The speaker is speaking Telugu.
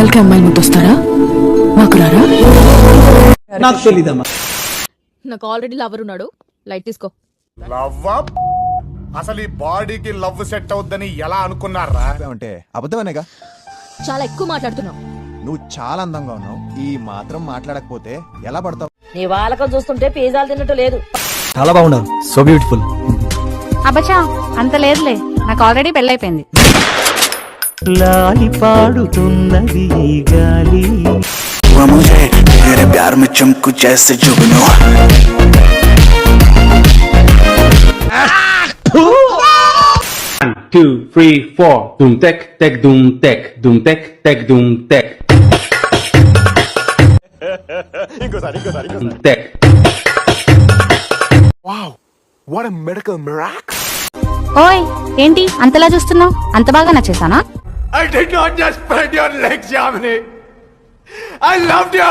అమ్మాయిలకి అమ్మాయిలు ముద్దొస్తారా? నాకు రారా? నాకు తెలీదమ్మా. నాకు ఆల్రెడీ లవర్ ఉన్నాడు, లైట్ తీసుకో. Love up? అసలు ఈ బాడీకి లవ్ సెట్ అవుద్దని ఎలా అనుకున్నారా? అంటే అబద్ధమనేగా. చాలా ఎక్కువ మాట్లాడుతున్నావు. నువ్వు చాలా అందంగా ఉన్నావు, ఈ మాత్రం మాట్లాడకపోతే ఎలా పడతావు? నీ వాళ్ళకం చూస్తుంటే పిజ్జాలు తిన్నట్టు లేదు. చాలా బాగున్నారు, సో బ్యూటిఫుల్. అబ్బచా అంత లేదులే, నాకు ఆల్రెడీ పెళ్ళైపోయింది. లాలి పాడుతున్నది ఈ గాలి. मुझे तेरे प्यार में चमकू जैसे जुगनू. 1 2 3 4 doom tek tek doom tek doom tek tek doom tek doom tek. Wow, what a medical miracle. ఓయ్ ఏంటి అంతలా చూస్తున్నావు? అంత బాగా నచ్చేసానా? I did not just spread your legs, Yamini. I loved you.